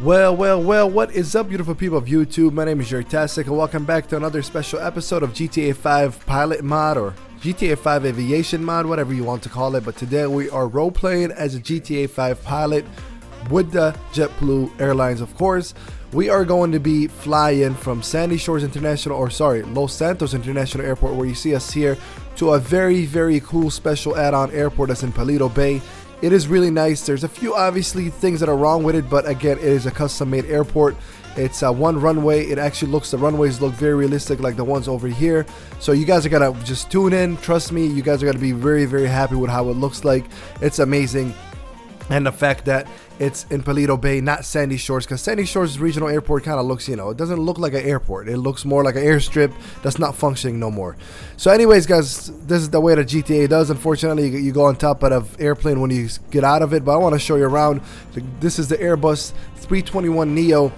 Well, what is up, beautiful people of YouTube? My name is Jertastic, and welcome back to another special episode of GTA 5 Pilot Mod, or GTA 5 Aviation Mod, whatever you want to call it. But today we are role-playing as a GTA 5 pilot with the JetBlue Airlines, of course. We are going to be flying from Los Santos International Airport, where you see us here, to a very cool special add-on airport that's in Paleto Bay. It is really nice. There's a few obviously things that are wrong with it, but again, it is a custom-made airport. It's one runway. It actually looks, the runways look very realistic like the ones over here. So you guys are gonna just tune in. Trust me, you guys are gonna be very happy with how it looks like. It's amazing. And the fact that it's in Paleto Bay, not Sandy Shores, because Sandy Shores Regional Airport kind of looks, you know, it doesn't look like an airport. It looks more like an airstrip that's not functioning no more. So anyways, guys, this is the way that GTA does. Unfortunately, you go on top of the airplane when you get out of it, but I want to show you around. This is the Airbus A321Neo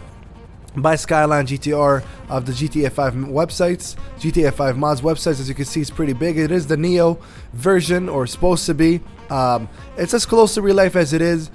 by Skyline GTR of the GTA 5 websites, GTA 5 mods websites. As you can see, it's pretty big. It is the Neo version, or supposed to be. It's as close to real life as it is.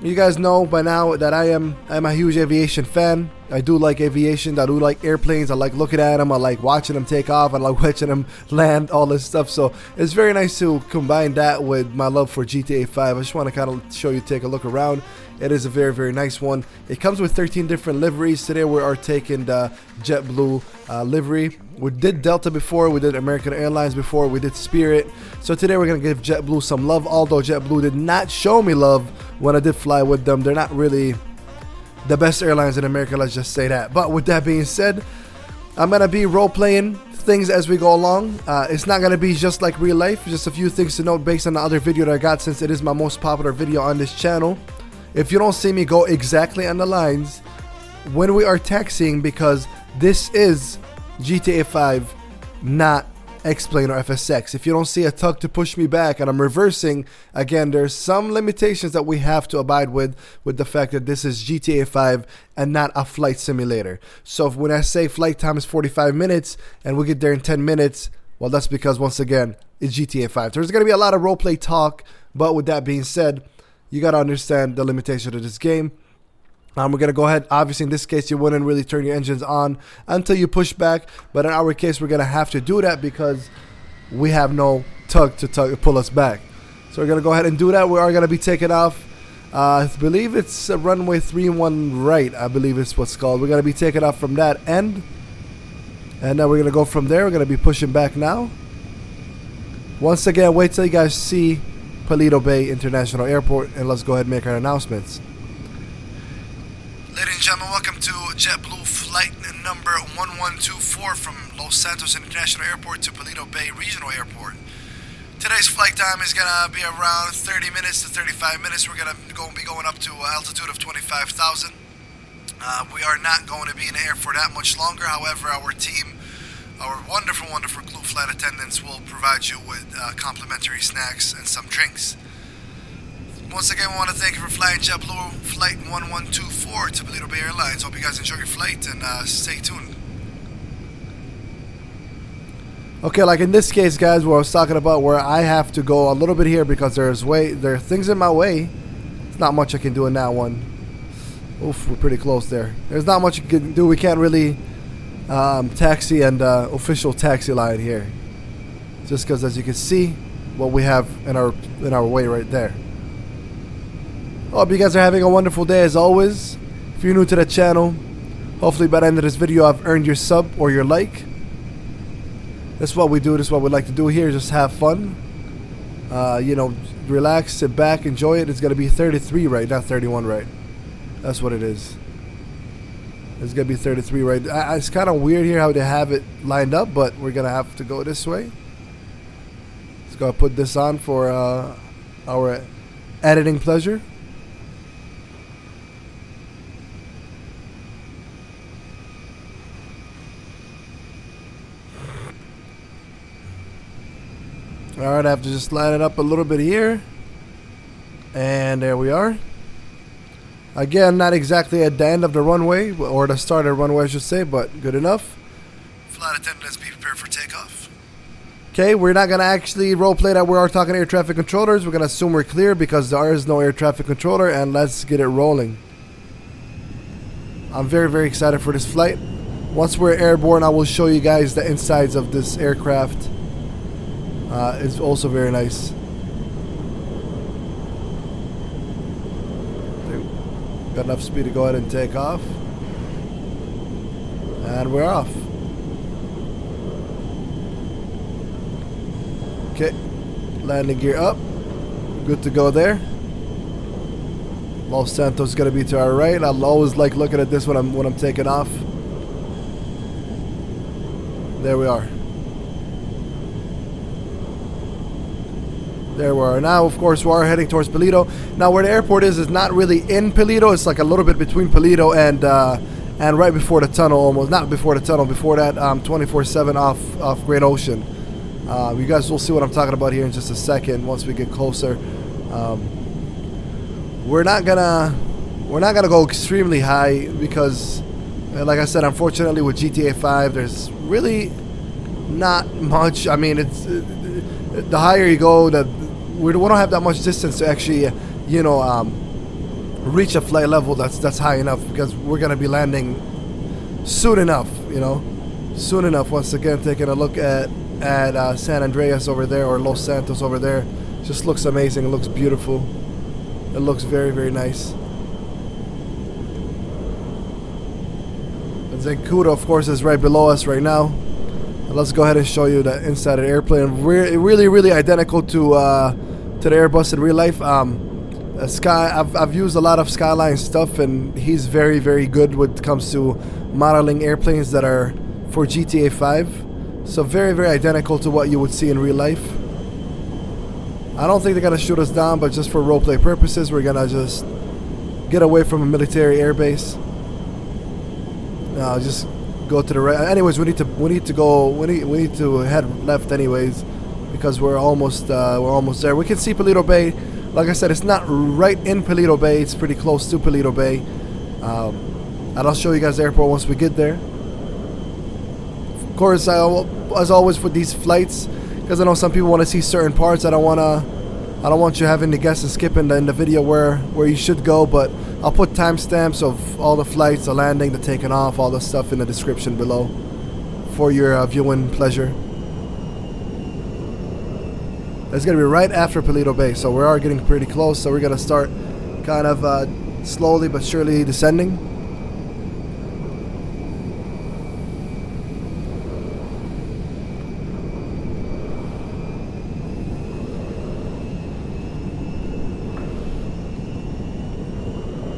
You guys know by now that I'm a huge aviation fan. I do like aviation. I do like airplanes. I like looking at them. I like watching them take off. I like watching them land, all this stuff. So it's very nice to combine that with my love for GTA 5. I just want to kind of show you, take a look around. It is a very nice one. It comes with 13 different liveries. Today we are taking the JetBlue livery. We did Delta before, we did American Airlines before, we did Spirit. So today we're going to give JetBlue some love, although JetBlue did not show me love when I did fly with them. They're not really the best airlines in America, let's just say that. But with that being said, I'm going to be role-playing things as we go along. It's not going to be just like real life. Just a few things to note based on the other video that I got, since it is my most popular video on this channel. If you don't see me go exactly on the lines when we are taxiing, because this is GTA 5, not X-Plane or FSX. If you don't see a tug to push me back and I'm reversing, again, there's some limitations that we have to abide with the fact that this is GTA 5 and not a flight simulator. So when I say flight time is 45 minutes and we get there in 10 minutes, well, that's because, once again, it's GTA 5. There's going to be a lot of roleplay talk, but with that being said, you got to understand the limitation of this game. We're going to go ahead. Obviously, in this case, you wouldn't really turn your engines on until you push back. But in our case, we're going to have to do that because we have no tug to pull us back. So we're going to go ahead and do that. We are going to be taking off. I believe it's a runway 31 right. I believe it's what's called. We're going to be taking off from that end. And then we're going to go from there. We're going to be pushing back now. Once again, wait till you guys see Paleto Bay International Airport, and let's go ahead and make our announcements. Ladies and gentlemen, welcome to JetBlue flight number 1124 from Los Santos International Airport to Paleto Bay Regional Airport. Today's flight time is going to be around 30 minutes to 35 minutes. We're going to be going up to an altitude of 25,000. We are not going to be in the air for that much longer. However, our team, our wonderful crew flight attendants, will provide you with complimentary snacks and some drinks. Once again, we want to thank you for flying JetBlue flight 1124 to Paleto Bay Airlines. Hope you guys enjoy your flight and stay tuned. Okay, like in this case, guys, where I was talking about where I have to go a little bit here because there are things in my way. There's not much I can do in that one. Oof, we're pretty close there. There's not much you can do. We can't really taxi and official taxi line here, just because, as you can see, what we have in our way right there. Hope you guys are having a wonderful day as always. If you're new to the channel, hopefully by the end of this video I've earned your sub or your like. That's what we do. This is what we like to do here. Just have fun. You know, relax, sit back, enjoy it. It's gonna be 33 right, not 31 right. That's what it is. It's gonna be 33 right. It's kind of weird here how they have it lined up, but we're gonna have to go this way. Let's go put this on for our editing pleasure. Alright, I have to just line it up a little bit here. And there we are. Again, not exactly at the end of the runway, or the start of the runway I should say, but good enough. Flight attendants, be prepared for takeoff. Okay, we're not going to actually roleplay that we are talking air traffic controllers. We're going to assume we're clear because there is no air traffic controller, and let's get it rolling. I'm very, very excited for this flight. Once we're airborne, I will show you guys the insides of this aircraft. It's also very nice. Got enough speed to go ahead and take off. And we're off. Okay, landing gear up. Good to go there. Los Santos is gonna be to our right. I'll always like looking at this when I'm taking off. There we are. There we are. Now, of course, we are heading towards Paleto. Now, where the airport is not really in Paleto. It's like a little bit between Paleto and right before the tunnel, almost. Not before the tunnel. Before that, 24/7 off Great Ocean. You guys will see what I'm talking about here in just a second once we get closer. We're not gonna go extremely high because, like I said, unfortunately with GTA 5, there's really not much. I mean, it's the higher you go, we don't have that much distance to actually, you know, reach a flight level that's high enough, because we're gonna be landing soon enough. You know, soon enough. Once again, taking a look at San Andreas over there, or Los Santos over there. Just looks amazing. It looks beautiful. It looks very, very nice. And Zancudo, of course, is right below us right now. And let's go ahead and show you the inside of the airplane. Really, really identical to the Airbus in real life. I've used a lot of Skyline stuff, and he's very, very good when it comes to modeling airplanes that are for GTA 5. So very, very identical to what you would see in real life. I don't think they're gonna shoot us down, but just for roleplay purposes, we're gonna just get away from a military airbase. Just go to the right. Anyways, we need to head left anyways, because we're almost there. We can see Paleto Bay. Like I said, it's not right in Paleto Bay. It's pretty close to Paleto Bay. And I'll show you guys the airport once we get there. Of course, as always with these flights, because I know some people want to see certain parts. I don't want you having to guess and skip in the video where you should go, but I'll put timestamps of all the flights, the landing, the taking off, all the stuff in the description below for your viewing pleasure. It's gonna be right after Paleto Bay, so we are getting pretty close. So we're gonna start kind of slowly but surely descending.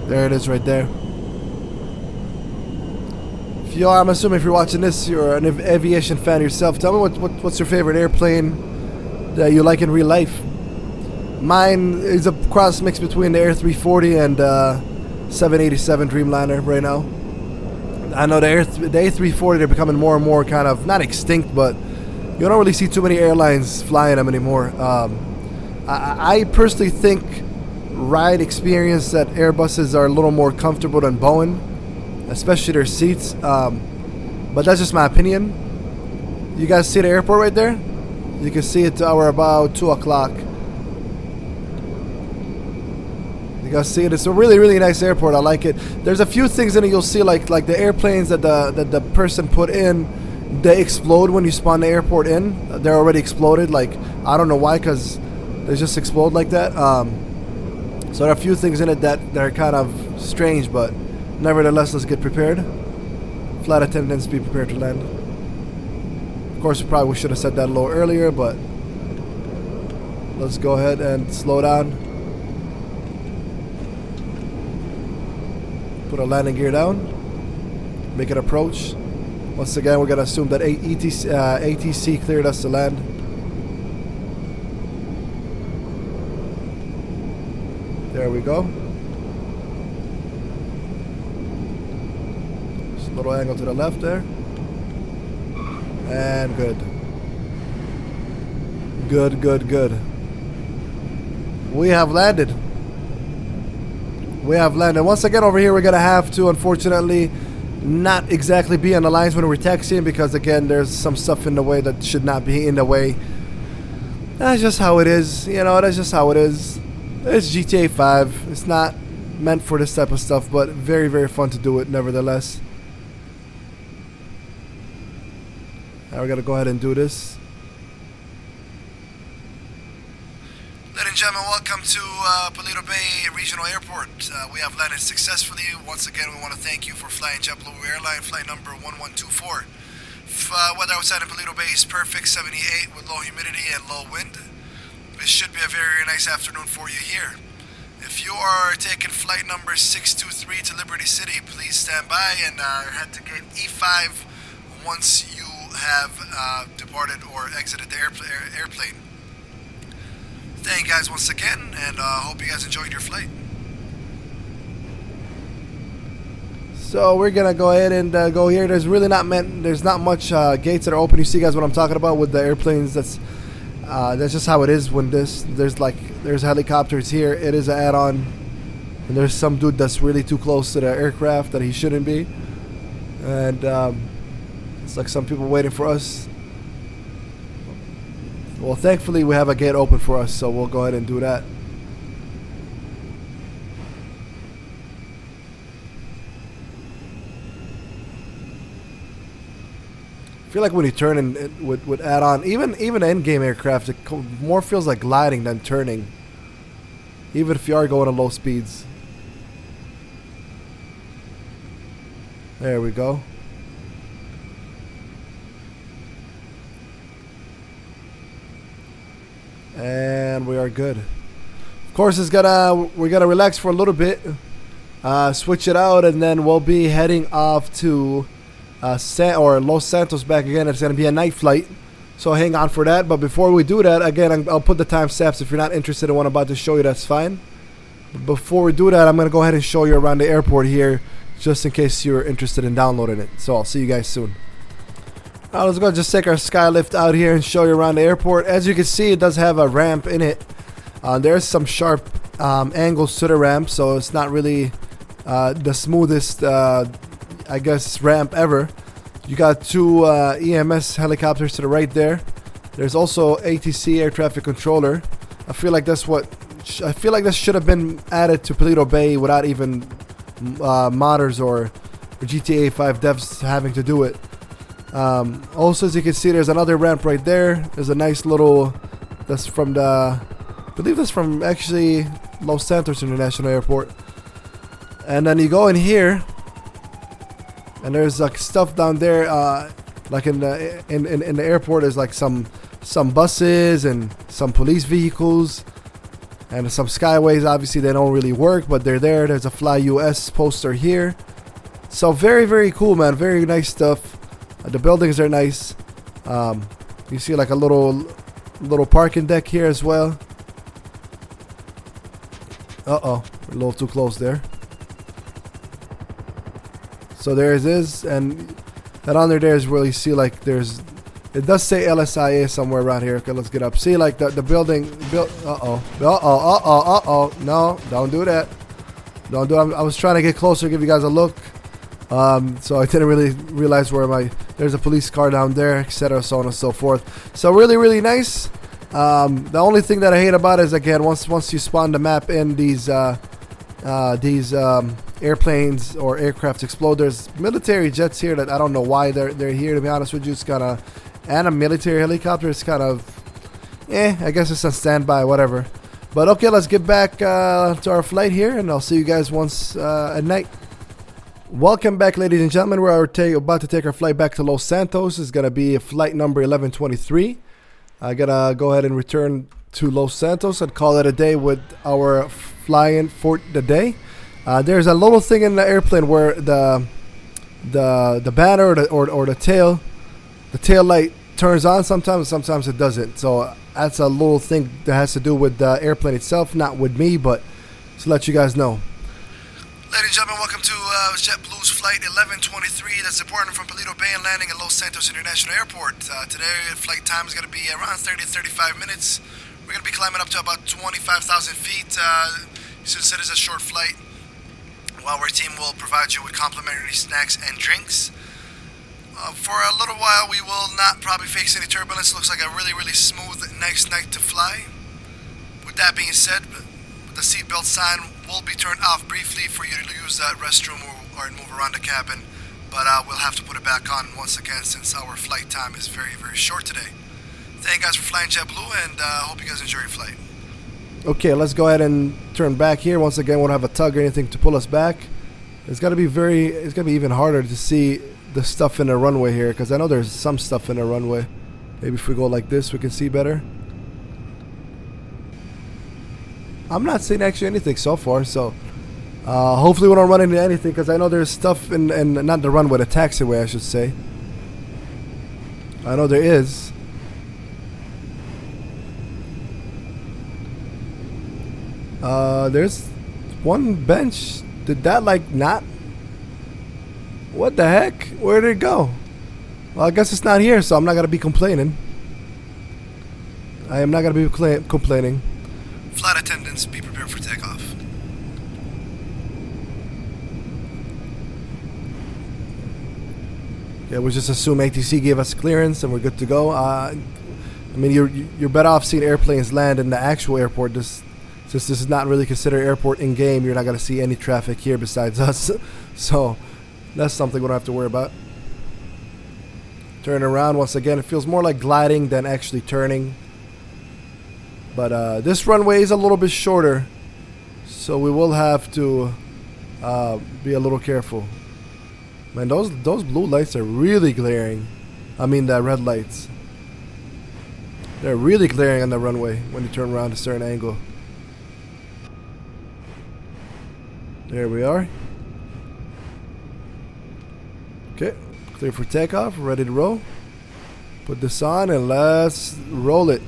There it is right there. I'm assuming if you're watching this, you're an aviation fan yourself. Tell me what's your favorite airplane that you like in real life. Mine is a cross mix between the A340 and 787 Dreamliner right now. I know the A340, they're becoming more and more kind of, not extinct, but you don't really see too many airlines flying them anymore. I personally think ride experience that Airbuses are a little more comfortable than Boeing, especially their seats, but that's just my opinion. You guys see the airport right there? You can see it to about 2 o'clock. You guys see it? It's a really, really nice airport. I like it. There's a few things in it you'll see, like the airplanes that the person put in, they explode when you spawn the airport in. They're already exploded. Like, I don't know why, because they just explode like that. So there are a few things in it that are kind of strange, but nevertheless, let's get prepared. Flight attendants, be prepared to land. Of course, we probably should have said that a little earlier, but let's go ahead and slow down. Put our landing gear down. Make an approach. Once again, we're going to assume that ATC cleared us to land. There we go. Just a little angle to the left there. And good. Good. We have landed. Once again, over here, we're going to have to, unfortunately, not exactly be on the lines when we're taxiing, because, again, there's some stuff in the way that should not be in the way. That's just how it is. You know, that's just how it is. It's GTA 5. It's not meant for this type of stuff, but very, very fun to do it nevertheless. Now we gotta go ahead and do this. Ladies and gentlemen, welcome to Paleto Bay Regional Airport. We have landed successfully. Once again, we want to thank you for flying JetBlue Airline flight number 1124. Weather outside in Paleto Bay is perfect, 78 with low humidity and low wind. This should be a very nice afternoon for you here. If you are taking flight number 623 to Liberty City, please stand by and head to gate E5 once you have departed or exited the airplane. Thank you guys once again, and hope you guys enjoyed your flight. So we're gonna go ahead and go here. There's not much gates that are open. You see, guys, what I'm talking about with the airplanes. That's just how it is when there's helicopters here. It is an add-on, and there's some dude that's really too close to the aircraft that he shouldn't be, and it's like some people waiting for us. Well, thankfully we have a gate open for us, so we'll go ahead and do that. I feel like when you turn in with add-on, even in-game aircraft, it more feels like gliding than turning, even if you are going at low speeds. There we go. And we are good. Of course, we're gonna relax for a little bit, switch it out, and then we'll be heading off to Los Santos back again. It's gonna be a night flight, so hang on for that. But before we do that, again, I'll put the timestamps. If you're not interested in what I'm about to show you, that's fine. But before we do that, I'm gonna go ahead and show you around the airport here, just in case you're interested in downloading it. So I'll see you guys soon. Let's go just take our skylift out here and show you around the airport. As you can see, it does have a ramp in it. There's some sharp angles to the ramp, so it's not really the smoothest, I guess, ramp ever. You got two EMS helicopters to the right there. There's also ATC, air traffic controller. I feel like this should have been added to Paleto Bay without even modders or GTA 5 devs having to do it. Also, as you can see, there's another ramp right there. There's a nice little, that's from I believe that's from actually Los Santos International Airport. And then you go in here, and there's like stuff down there, like in the airport. There's like some buses and some police vehicles and some skyways. Obviously, they don't really work, but they're there. There's a Fly US poster here. So very, very cool, man. Very nice stuff. The buildings are nice. You see like a little parking deck here as well. Uh-oh, a little too close there. So there it is, and under there is where you see like it does say LSIA somewhere around here. Okay, let's get up. See like the building no, don't do that. Don't do it. I was trying to get closer, give you guys a look. So I didn't really realize there's a police car down there, etc., so on and so forth. So really, really nice. The only thing that I hate about it is, again, once you spawn the map in these airplanes or aircraft explode. There's military jets here that I don't know why they're here, to be honest with you. It's kind of, and a military helicopter. It's kind of, I guess it's on standby, whatever. But okay, let's get back to our flight here, and I'll see you guys once at night. Welcome back, ladies and gentlemen. We're about to take our flight back to Los Santos. It's going to be flight number 1123. I got to go ahead and return to Los Santos and call it a day with our flying for the day. There's a little thing in the airplane where the banner or the tail light turns on sometimes it doesn't. So that's a little thing that has to do with the airplane itself, not with me, but to let you guys know. Ladies and gentlemen, welcome to JetBlue's flight 1123 that's departing from Paleto Bay and landing at Los Santos International Airport. Today, flight time is going to be around 30 to 35 minutes. We're going to be climbing up to about 25,000 feet since it is a short flight. While our team will provide you with complimentary snacks and drinks. For a little while, we will not probably face any turbulence. Looks like a really, really smooth, nice night to fly. With that being said, with The seatbelt sign will be turned off briefly for you to use that restroom or move around the cabin, but we'll have to put it back on once again since our flight time is very, very short today. Thank you guys for flying JetBlue, and hope you guys enjoy your flight. Okay, let's go ahead and turn back here. Once again, we don't have a tug or anything to pull us back. It's gonna be even harder to see the stuff in the runway here, because I know there's some stuff in the runway. Maybe if we go like this, we can see better. I'm not seeing actually anything so far, so hopefully we don't run into anything, because I know there's stuff in not the runway, the taxiway I should say. I know there is. There's one bench. Did that like not? What the heck? Where did it go? Well, I guess it's not here, so I'm not gonna be complaining. I am not gonna be complaining. Flight attendants, be prepared for takeoff. Yeah, we just assume ATC gave us clearance and we're good to go. I mean, you're better off seeing airplanes land in the actual airport. Since this is not really considered airport in game, you're not gonna see any traffic here besides us. So that's something we don't have to worry about. Turn around once again. It feels more like gliding than actually turning. But this runway is a little bit shorter, so we will have to be a little careful. Man, those blue lights are really glaring. I mean, the red lights. They're really glaring on the runway when you turn around a certain angle. There we are. Okay, clear for takeoff, ready to roll. Put this on and let's roll it.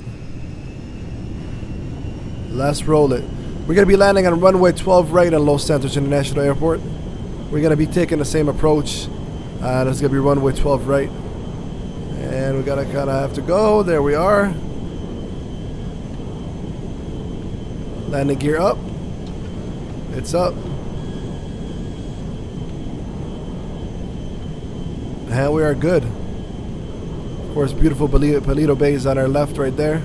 Let's roll it. We're going to be landing on runway 12 right at Los Santos International Airport. We're going to be taking the same approach. That's going to be runway 12 right. And we got to kind of have to go. There we are. Landing gear up. It's up. And we are good. Of course, beautiful Paleto Bay is on our left right there.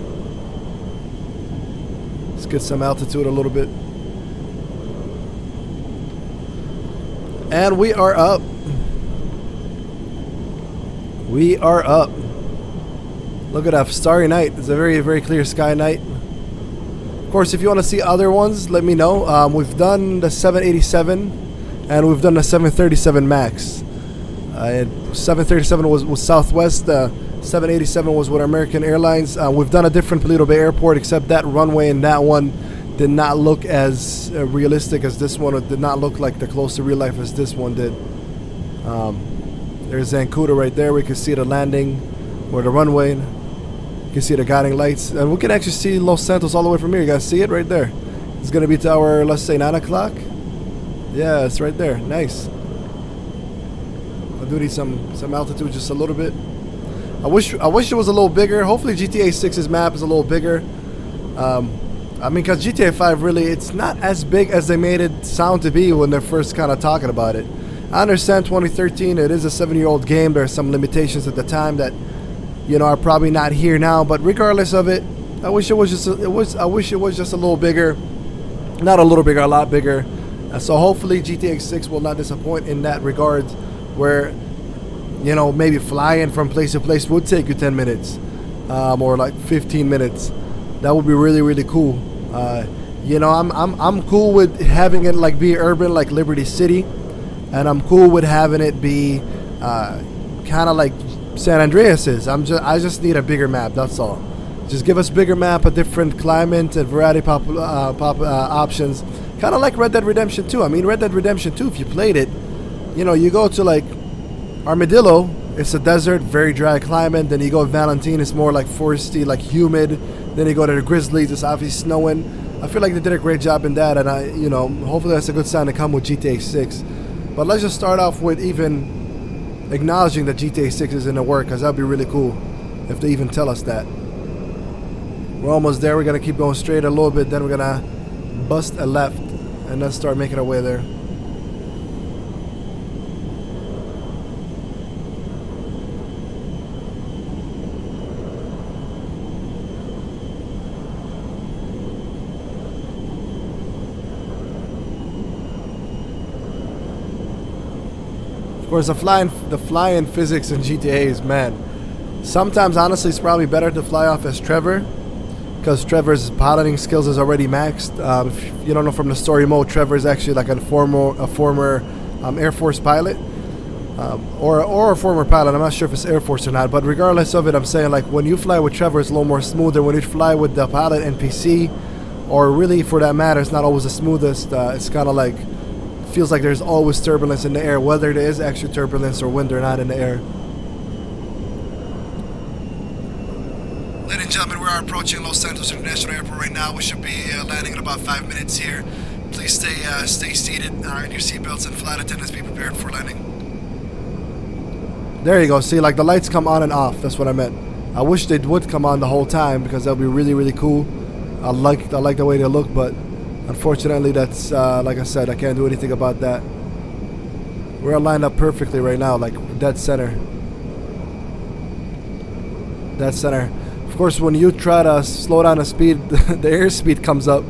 Let's get some altitude a little bit. And we are up. We are up. Look at that starry night. It's a very, very clear sky night. Of course, if you want to see other ones, let me know. We've done the 787 and we've done the 737 MAX. 737 was Southwest. 787 was with American Airlines. We've done a different Paleto Bay Airport, except that runway and that one did not look as realistic as this one. It did not look like the close to real life as this one did. There's Zancudo right there. We can see the landing or the runway. You can see the guiding lights. And we can actually see Los Santos all the way from here. You guys see it right there. It's going to be to our, let's say, 9 o'clock. Yeah, it's right there. Nice. I do need some altitude just a little bit. I wish it was a little bigger. Hopefully GTA 6's map is a little bigger. I mean, because GTA 5 really, it's not as big as they made it sound to be when they're first kind of talking about it. I understand 2013, it is a 7-year-old game. There are some limitations at the time that, you know, are probably not here now. But regardless of it, I wish it was just I wish it was just a little bigger. Not a little bigger, a lot bigger. So hopefully GTA 6 will not disappoint in that regard, where, you know, maybe flying from place to place would take you 10 minutes or like 15 minutes. That would be really, really cool. You know, I'm cool with having it like be urban, like Liberty City, and I'm cool with having it be kind of like San Andreas is. I just need a bigger map. That's all. Just give us bigger map, a different climate, and variety options. Kind of like Red Dead Redemption 2. I mean, Red Dead Redemption 2, if you played it, you know, you go to like Armadillo, it's a desert, very dry climate. Then you go to Valentine, it's more like foresty, like humid. Then you go to the Grizzlies, it's obviously snowing. I feel like they did a great job in that, and you know, hopefully that's a good sign to come with GTA 6. But let's just start off with even acknowledging that GTA 6 is in the work, because that'd be really cool if they even tell us that. We're almost there. We're gonna keep going straight a little bit, then we're gonna bust a left, and then start making our way there. Of course, the flying physics in GTA's, man. Sometimes, honestly, it's probably better to fly off as Trevor, because Trevor's piloting skills is already maxed. If you don't know from the story mode, Trevor is actually like a former Air Force pilot, or a former pilot. I'm not sure if it's Air Force or not, but regardless of it, I'm saying like when you fly with Trevor, it's a little more smoother. When you fly with the pilot NPC, or really for that matter, it's not always the smoothest. It's kind of like, feels like there's always turbulence in the air, whether there is actually turbulence or when they're not in the air. Ladies and gentlemen, we are approaching Los Santos International Airport right now. We should be landing in about 5 minutes here. Please stay seated, in your seatbelts, and flight attendants be prepared for landing. There you go. See, like the lights come on and off. That's what I meant. I wish they would come on the whole time, because that would be really, really cool. I like the way they look, but unfortunately, that's like I said, I can't do anything about that. We're lined up perfectly right now, like dead center. Dead center. Of course, when you try to slow down the speed, the airspeed comes up.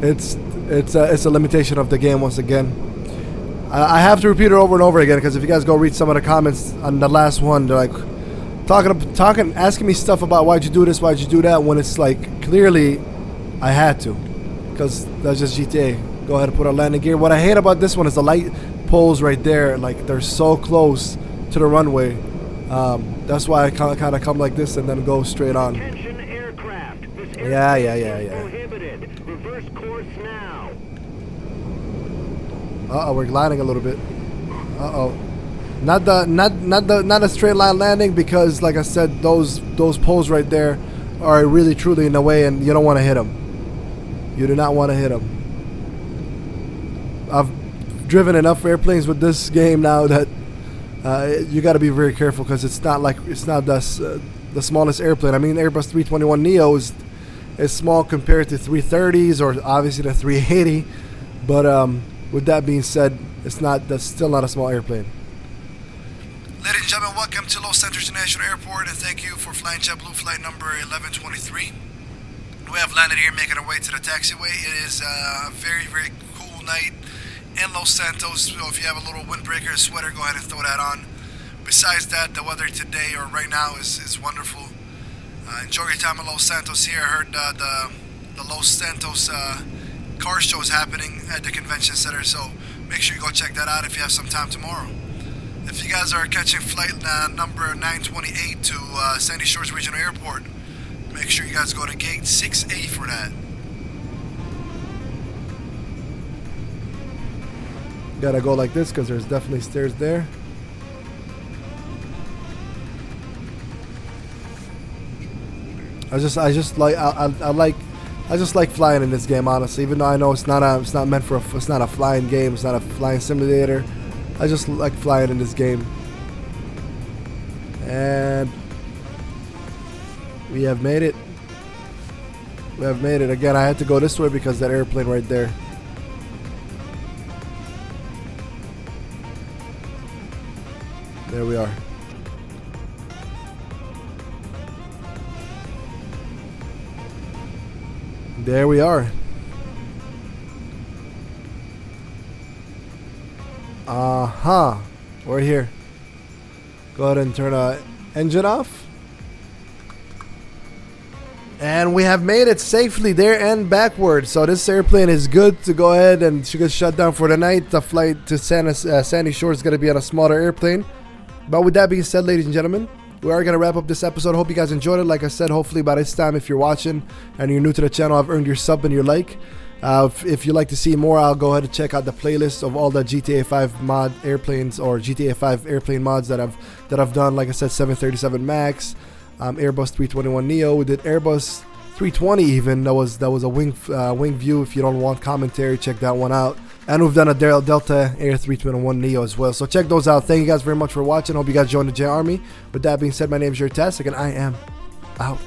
It's a limitation of the game once again. I have to repeat it over and over again, because if you guys go read some of the comments on the last one, they're like talking, asking me stuff about why'd you do this, why'd you do that, when it's like clearly I had to, because that's just GTA. Go ahead and put our landing gear. What I hate about this one is the light poles right there, like they're so close to the runway. That's why I kind of come like this and then go straight on. Yeah. Reverse course now. Uh-oh, we're gliding a little bit. Uh-oh. Not a straight line landing, because like I said, those poles right there are really truly in the way, and you don't want to hit them. You do not want to hit them. I've driven enough airplanes with this game now that you got to be very careful, because it's not the smallest airplane. I mean, Airbus 321Neo is small compared to 330s or obviously the 380, but with that being said, that's still not a small airplane. Ladies and gentlemen, welcome to Los Santos International Airport, and thank you for flying JetBlue flight number 1123. We have landed here, making our way to the taxiway. It is a very, very cool night in Los Santos, so if you have a little windbreaker, sweater, go ahead and throw that on. Besides that, the weather today or right now is wonderful. Enjoy your time in Los Santos here. I heard the Los Santos car show is happening at the convention center, so make sure you go check that out if you have some time tomorrow. If you guys are catching flight number 928 to Sandy Shores Regional Airport, make sure you guys go to gate 6A for that. Gotta go like this because there's definitely stairs there. I just like flying in this game, honestly. Even though I know it's not a flying game, it's not a flying simulator. I just like flying in this game. And we have made it. We have made it. Again, I had to go this way because that airplane right there. There we are. There we are. We're here. Go ahead and turn the engine off. And we have made it safely there and backwards. So this airplane is good to go ahead and she gets shut down for the night. The flight to Sandy Shores is going to be on a smaller airplane. But with that being said, ladies and gentlemen, we are going to wrap up this episode. Hope you guys enjoyed it. Like I said, hopefully by this time, if you're watching and you're new to the channel, I've earned your sub and your like. If you'd like to see more, I'll go ahead and check out the playlist of all the GTA 5 mod airplanes or GTA 5 airplane mods that I've done. Like I said, 737 Max, Airbus 321Neo. We did Airbus 320 even. That was a wing view. If you don't want commentary, check that one out. And we've done a Delta Air 321Neo as well. So check those out. Thank you guys very much for watching. Hope you guys joined the J Army. With that being said, my name is Tastic and I am out.